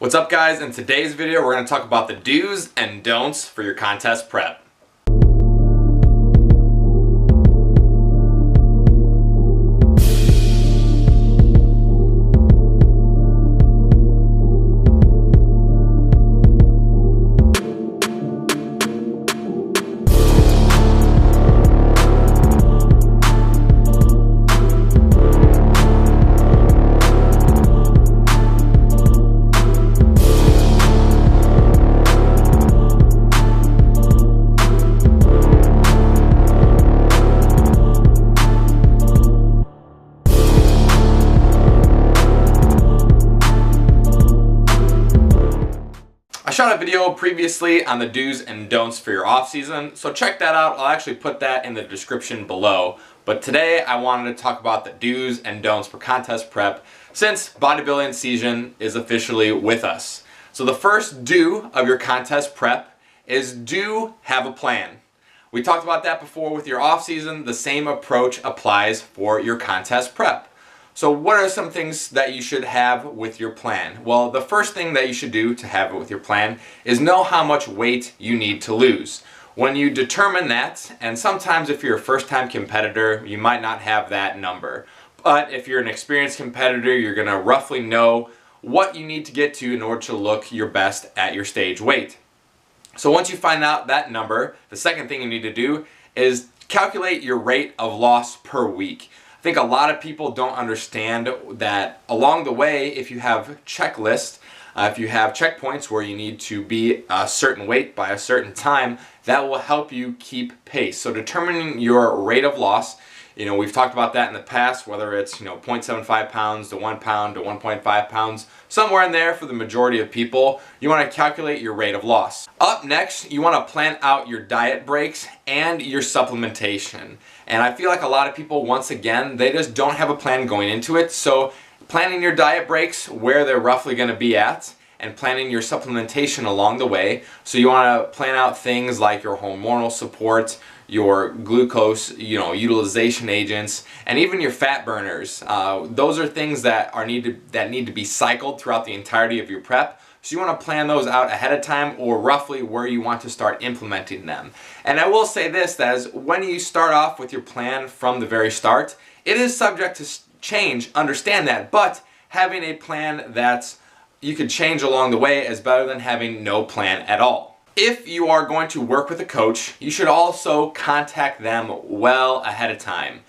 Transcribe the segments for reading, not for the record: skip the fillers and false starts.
What's up guys? In today's video we're going to talk about the do's and don'ts for your contest prep. I shot a video previously on the do's and don'ts for your off season, so check that out. I'll actually put that in the description below. But today I wanted to talk about the do's and don'ts for contest prep since bodybuilding season is officially with us. So the first do of your contest prep is do have a plan. We talked about that before with your off season. The same approach applies for your contest prep. So what are some things that you should have with your plan? Well, the first thing that you should do to have it with your plan is know how much weight you need to lose. When you determine that, and sometimes if you're a first-time competitor, you might not have that number. But if you're an experienced competitor, you're going to roughly know what you need to get to in order to look your best at your stage weight. So once you find out that number, the second thing you need to do is calculate your rate of loss per week. I think a lot of people don't understand that along the way, if you have checklists, if you have checkpoints where you need to be a certain weight by a certain time, that will help you keep pace. So determining your rate of loss, we've talked about that in the past, whether it's 0.75 pounds to 1 pound to 1.5 pounds, somewhere in there for the majority of people, you want to calculate your rate of loss. Up next, you want to plan out your diet breaks and your supplementation. And I feel like a lot of people, once again, they just don't have a plan going into it. So planning your diet breaks, where they're roughly going to be at, and planning your supplementation along the way. So you want to plan out things like your hormonal support, your glucose, utilization agents, and even your fat burners. Those are things that need to be cycled throughout the entirety of your prep. So you want to plan those out ahead of time, or roughly where you want to start implementing them. And I will say this, that is, when you start off with your plan from the very start, it is subject to change, understand that, but having a plan that you could change along the way is better than having no plan at all. If you are going to work with a coach, you should also contact them well ahead of time.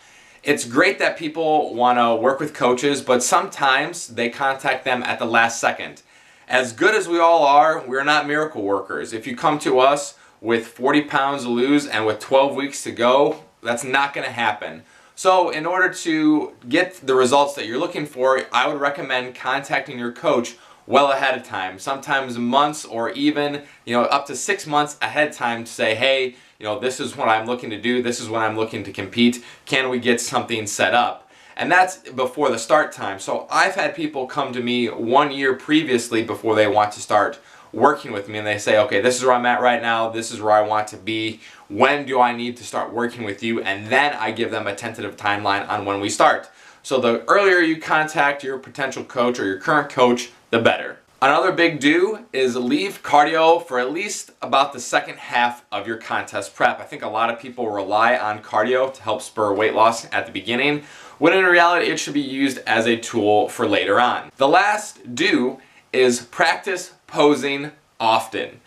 It's great that people want to work with coaches, but sometimes they contact them at the last second. As good as we all are, we're not miracle workers. If you come to us with 40 pounds to lose and with 12 weeks to go, that's not going to happen. So in order to get the results that you're looking for, I would recommend contacting your coach well ahead of time, sometimes months or even up to 6 months ahead of time, to say, hey, this is what I'm looking to do, this is when I'm looking to compete, can we get something set up? And that's before the start time. So I've had people come to me 1 year previously before they want to start working with me, and they say, okay, this is where I'm at right now, this is where I want to be, when do I need to start working with you? And then I give them a tentative timeline on when we start. So the earlier you contact your potential coach or your current coach, the better. Another big do is leave cardio for at least about the second half of your contest prep. I think a lot of people rely on cardio to help spur weight loss at the beginning, when in reality it should be used as a tool for later on. The last do is practice posing often.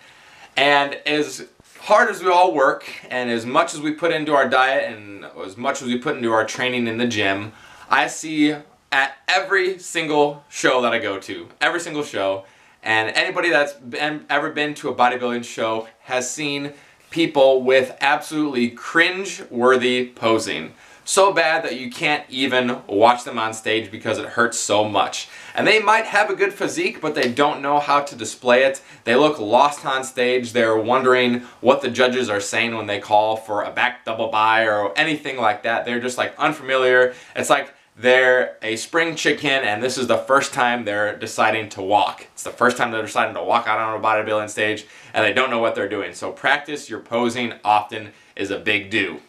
And as hard as we all work, and as much as we put into our diet, and as much as we put into our training in the gym, I see at every single show that I go to, every single show, and anybody that's ever been to a bodybuilding show has seen people with absolutely cringe-worthy posing. So bad that you can't even watch them on stage because it hurts so much. And they might have a good physique, but they don't know how to display it. They look lost on stage. They're wondering what the judges are saying when they call for a back double by or anything like that. They're just like unfamiliar. It's like they're a spring chicken and this is the first time they're deciding to walk. It's the first time they're deciding to walk out on a bodybuilding stage and they don't know what they're doing. So practice your posing often is a big do.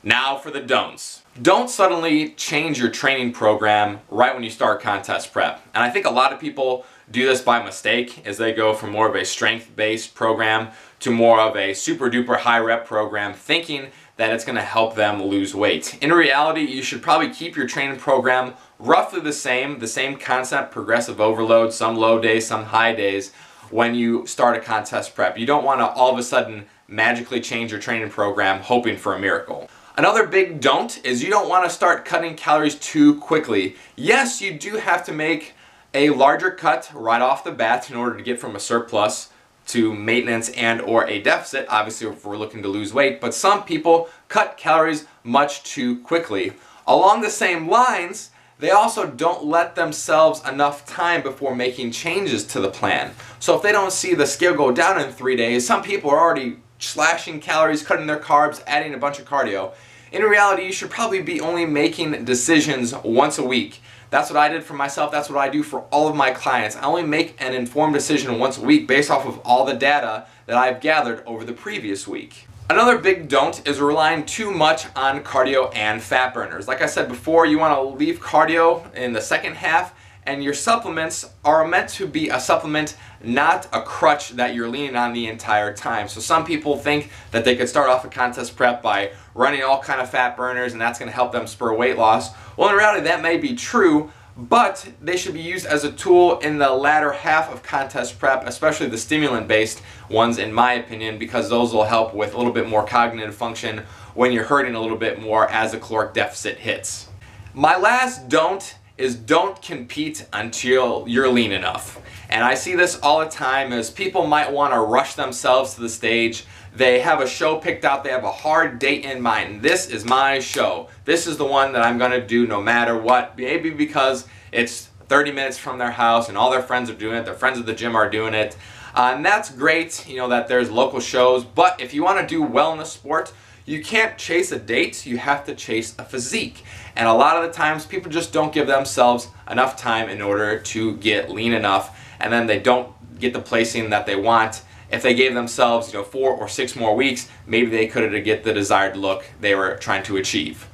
Now for the don'ts. Don't suddenly change your training program right when you start contest prep. And I think a lot of people do this by mistake, is they go from more of a strength-based program to more of a super duper high rep program, thinking that it's going to help them lose weight. In reality, you should probably keep your training program roughly the same concept, progressive overload, some low days, some high days when you start a contest prep. You don't want to all of a sudden magically change your training program hoping for a miracle. Another big don't is you don't want to start cutting calories too quickly. Yes, you do have to make a larger cut right off the bat in order to get from a surplus to maintenance and or a deficit, obviously if we're looking to lose weight, but some people cut calories much too quickly. Along the same lines, they also don't let themselves enough time before making changes to the plan. So if they don't see the scale go down in 3 days, some people are already slashing calories, cutting their carbs, adding a bunch of cardio. In reality, you should probably be only making decisions once a week. That's what I did for myself. That's what I do for all of my clients. I only make an informed decision once a week based off of all the data that I've gathered over the previous week. Another big don't is relying too much on cardio and fat burners. Like I said before, you want to leave cardio in the second half, and your supplements are meant to be a supplement, not a crutch that you're leaning on the entire time. So some people think that they could start off a contest prep by running all kind of fat burners and that's going to help them spur weight loss. Well, in reality that may be true, but they should be used as a tool in the latter half of contest prep, especially the stimulant-based ones in my opinion, because those will help with a little bit more cognitive function when you're hurting a little bit more as the caloric deficit hits. My last don't is don't compete until you're lean enough. And I see this all the time as people might want to rush themselves to the stage. They have a show picked out, they have a hard date in mind. This is my show. This is the one that I'm going to do no matter what. Maybe because it's 30 minutes from their house and all their friends are doing it, their friends at the gym are doing it. And that's great, you know, that there's local shows, but if you want to do well in the sport, you can't chase a date, you have to chase a physique. And a lot of the times people just don't give themselves enough time in order to get lean enough, and then they don't get the placing that they want. If they gave themselves 4 or 6 more weeks, maybe they could get the desired look they were trying to achieve.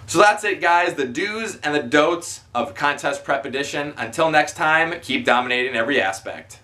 So that's it guys, the do's and the don'ts of Contest Prep Edition. Until next time, keep dominating every aspect.